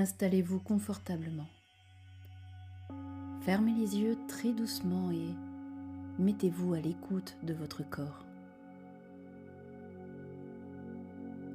Installez-vous confortablement. Fermez les yeux très doucement et mettez-vous à l'écoute de votre corps.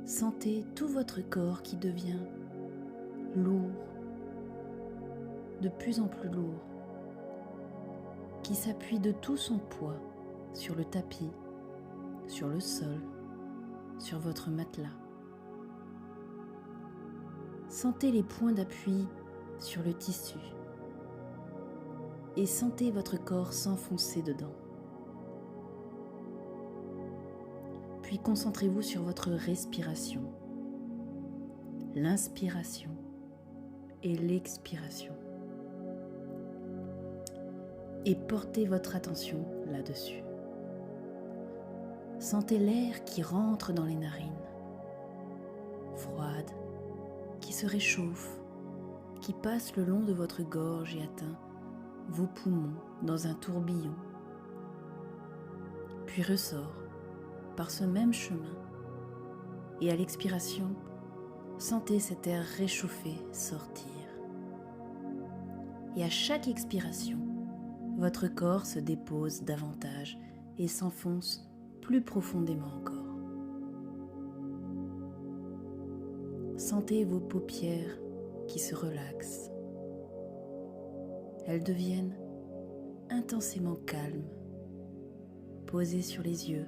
Sentez tout votre corps qui devient lourd, de plus en plus lourd, qui s'appuie de tout son poids sur le tapis, sur le sol, sur votre matelas. Sentez les points d'appui sur le tissu et sentez votre corps s'enfoncer dedans. Puis concentrez-vous sur votre respiration, l'inspiration et l'expiration. Et portez votre attention là-dessus. Sentez l'air qui rentre dans les narines, froide, qui se réchauffe, qui passe le long de votre gorge et atteint vos poumons dans un tourbillon, puis ressort par ce même chemin. Et à l'expiration, sentez cet air réchauffé sortir. Et à chaque expiration, votre corps se dépose davantage et s'enfonce plus profondément encore. Sentez vos paupières qui se relaxent. Elles deviennent intensément calmes, posées sur les yeux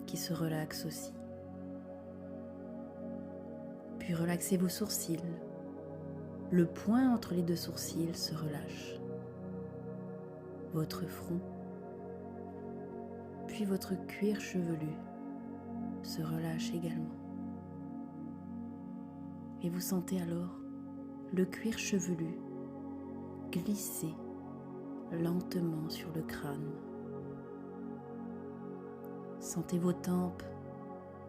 qui se relaxent aussi. Puis relaxez vos sourcils. Le point entre les deux sourcils se relâche. Votre front, puis votre cuir chevelu se relâche également. Et vous sentez alors le cuir chevelu glisser lentement sur le crâne. Sentez vos tempes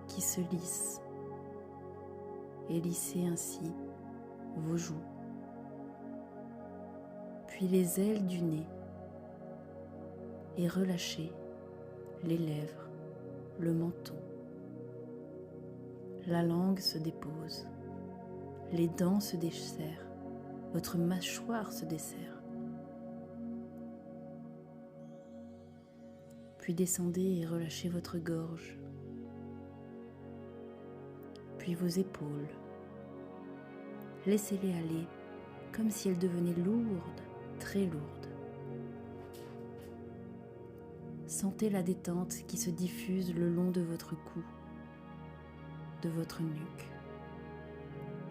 qui se lissent et lissez ainsi vos joues, puis les ailes du nez et relâchez les lèvres, le menton. La langue se dépose, les dents se desserrent, votre mâchoire se desserre. Puis descendez et relâchez votre gorge, puis vos épaules. Laissez-les aller comme si elles devenaient lourdes, très lourdes. Sentez la détente qui se diffuse le long de votre cou, de votre nuque,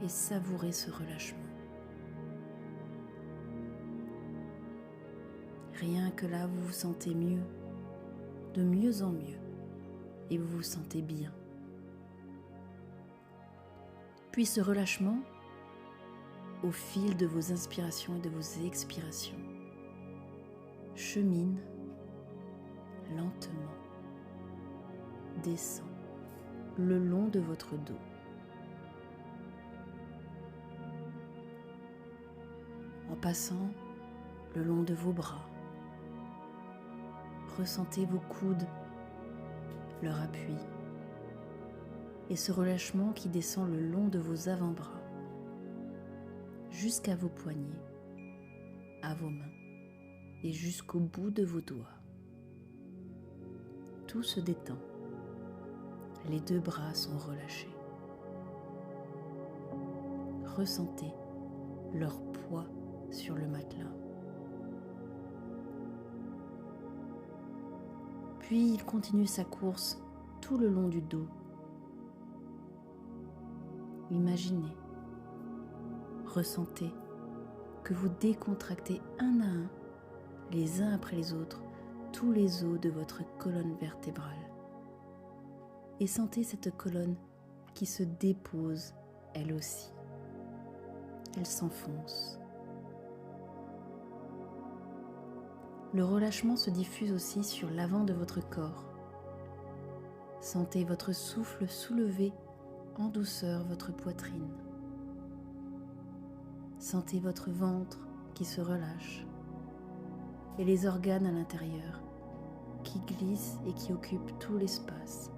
et savourez ce relâchement. Rien que là, vous vous sentez mieux, de mieux en mieux, et vous vous sentez bien. Puis ce relâchement, au fil de vos inspirations et de vos expirations, chemine lentement, descend le long de votre dos. En passant le long de vos bras, ressentez vos coudes, leur appui, et ce relâchement qui descend le long de vos avant-bras, jusqu'à vos poignets, à vos mains et jusqu'au bout de vos doigts. Tout se détend, les deux bras sont relâchés. Ressentez leur poids sur le matelas. Puis il continue sa course tout le long du dos. Imaginez, ressentez que vous décontractez un à un, les uns après les autres, tous les os de votre colonne vertébrale. Et sentez cette colonne qui se dépose, elle aussi. Elle s'enfonce. Le relâchement se diffuse aussi sur l'avant de votre corps. Sentez votre souffle soulever en douceur votre poitrine. Sentez votre ventre qui se relâche et les organes à l'intérieur qui glissent et qui occupent tout l'espace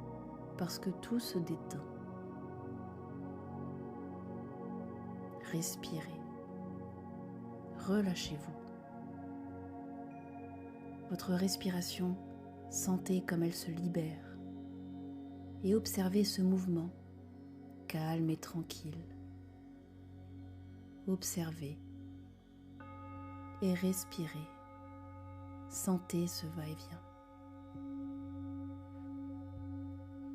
parce que tout se détend. Respirez. Relâchez-vous. Votre respiration, sentez comme elle se libère et observez ce mouvement calme et tranquille. Observez et respirez. Sentez ce va-et-vient.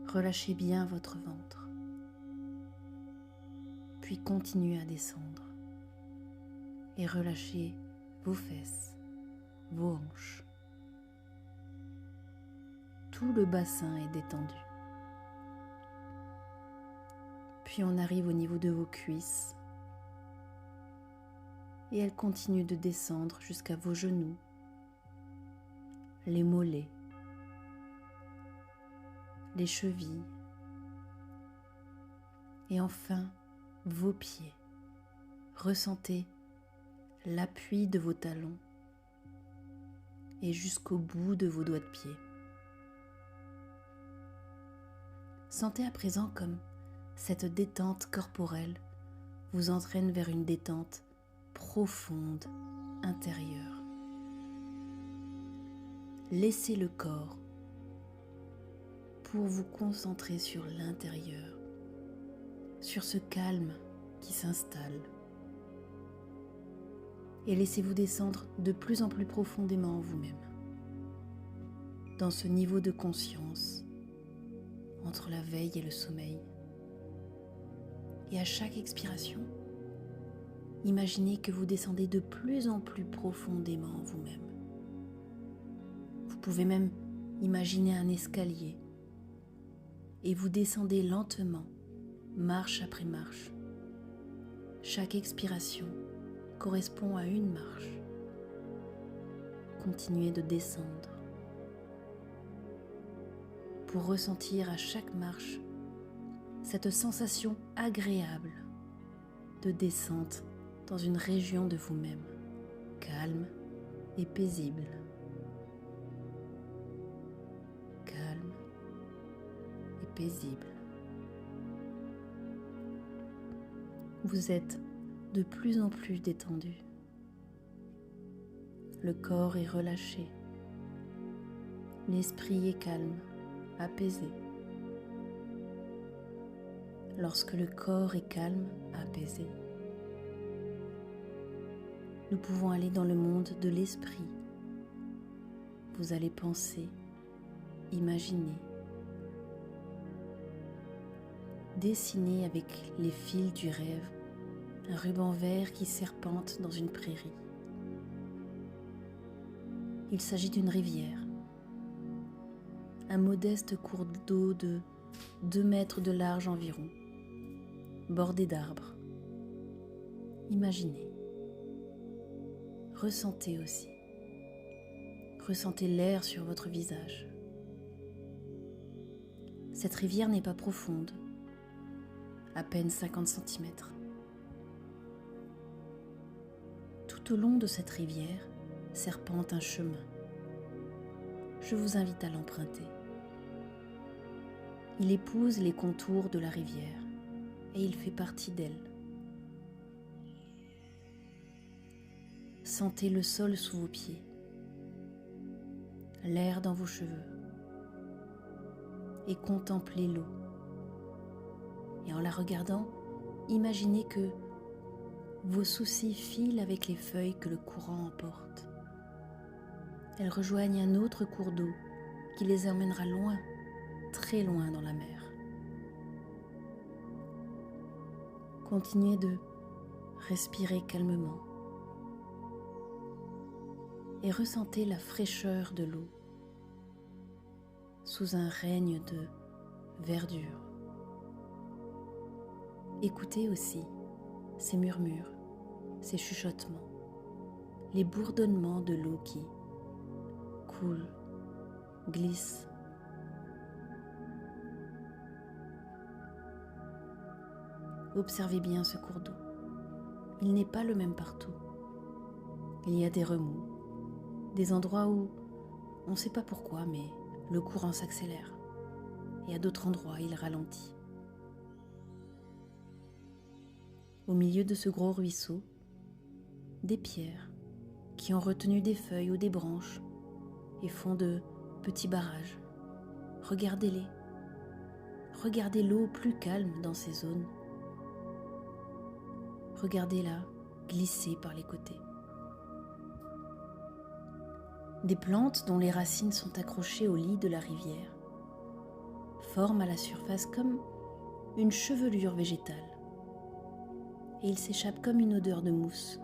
Relâchez bien votre ventre, puis continuez à descendre et relâchez vos fesses, vos hanches. Tout le bassin est détendu. Puis on arrive au niveau de vos cuisses et elles continuent de descendre jusqu'à vos genoux, les mollets, les chevilles et enfin vos pieds. Ressentez l'appui de vos talons et jusqu'au bout de vos doigts de pied. Sentez à présent comme cette détente corporelle vous entraîne vers une détente profonde intérieure. Laissez le corps pour vous concentrer sur l'intérieur, sur ce calme qui s'installe. Et laissez-vous descendre de plus en plus profondément en vous-même, dans ce niveau de conscience entre la veille et le sommeil. Et à chaque expiration, imaginez que vous descendez de plus en plus profondément en vous-même. Vous pouvez même imaginer un escalier et vous descendez lentement, marche après marche. Chaque expiration correspond à une marche. Continuez de descendre pour ressentir à chaque marche cette sensation agréable de descente dans une région de vous-même, calme et paisible. Calme et paisible. Vous êtes de plus en plus détendu. Le corps est relâché. L'esprit est calme, apaisé. Lorsque le corps est calme, apaisé, nous pouvons aller dans le monde de l'esprit. Vous allez penser, imaginer, dessiner avec les fils du rêve un ruban vert qui serpente dans une prairie. Il s'agit d'une rivière, un modeste cours d'eau de 2 mètres de large environ, bordé d'arbres. Imaginez. Ressentez aussi. Ressentez l'air sur votre visage. Cette rivière n'est pas profonde, à peine 50 cm. Tout au long de cette rivière serpente un chemin. Je vous invite à l'emprunter. Il épouse les contours de la rivière et il fait partie d'elle. Sentez le sol sous vos pieds, l'air dans vos cheveux et contemplez l'eau. Et en la regardant, imaginez que vos soucis filent avec les feuilles que le courant emporte. Elles rejoignent un autre cours d'eau qui les emmènera loin, très loin dans la mer. Continuez de respirer calmement et ressentez la fraîcheur de l'eau sous un règne de verdure. Écoutez aussi ces murmures, ces chuchotements, les bourdonnements de l'eau qui coule, glisse. Observez bien ce cours d'eau. Il n'est pas le même partout. Il y a des remous, des endroits où on ne sait pas pourquoi, mais le courant s'accélère. Et à d'autres endroits, il ralentit. au milieu de ce gros ruisseau, des pierres qui ont retenu des feuilles ou des branches et font de petits barrages. Regardez-les. Regardez l'eau plus calme dans ces zones. Regardez-la glisser par les côtés. Des plantes dont les racines sont accrochées au lit de la rivière forment à la surface comme une chevelure végétale et il s'échappe comme une odeur de mousse.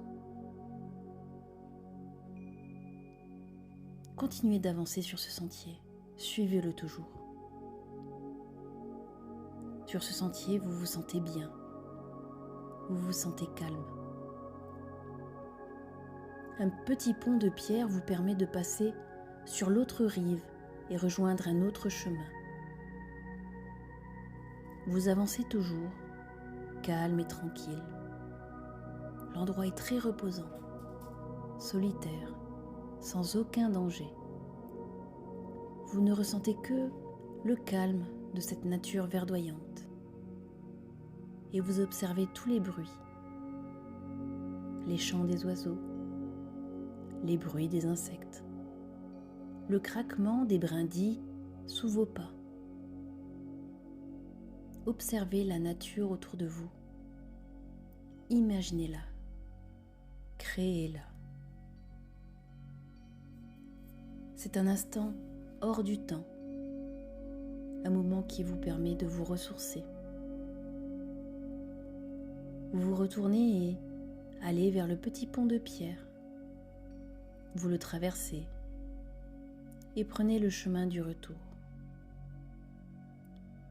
Continuez d'avancer sur ce sentier, suivez-le toujours. Sur ce sentier, vous vous sentez bien, vous vous sentez calme. Un petit pont de pierre vous permet de passer sur l'autre rive et rejoindre un autre chemin. Vous avancez toujours, calme et tranquille. L'endroit est très reposant, solitaire, sans aucun danger. Vous ne ressentez que le calme de cette nature verdoyante. Et vous observez tous les bruits, les chants des oiseaux, les bruits des insectes, le craquement des brindilles sous vos pas. Observez la nature autour de vous. Imaginez-la, créez-la. C'est un instant hors du temps, un moment qui vous permet de vous ressourcer. Vous vous retournez et allez vers le petit pont de pierre. Vous le traversez et prenez le chemin du retour.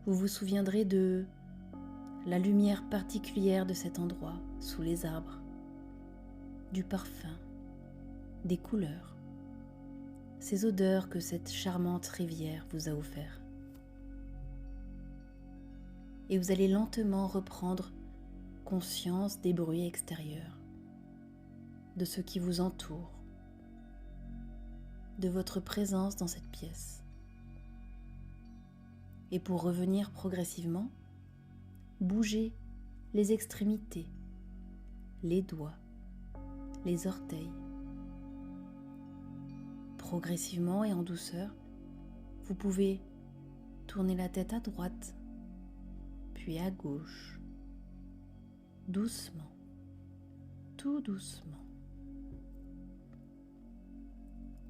Vous vous souviendrez de la lumière particulière de cet endroit sous les arbres, du parfum, des couleurs, ces odeurs que cette charmante rivière vous a offert. Et vous allez lentement reprendre conscience des bruits extérieurs, de ce qui vous entoure, de votre présence dans cette pièce. Et pour revenir progressivement, bougez les extrémités, les doigts, les orteils. Progressivement et en douceur, vous pouvez tourner la tête à droite, puis à gauche, doucement, tout doucement.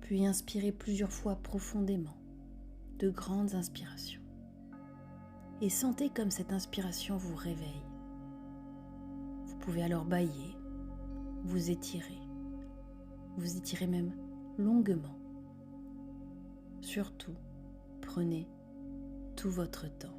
Puis inspirez plusieurs fois profondément, de grandes inspirations. Et sentez comme cette inspiration vous réveille. Vous pouvez alors bâiller, vous étirez même longuement. Surtout, prenez tout votre temps.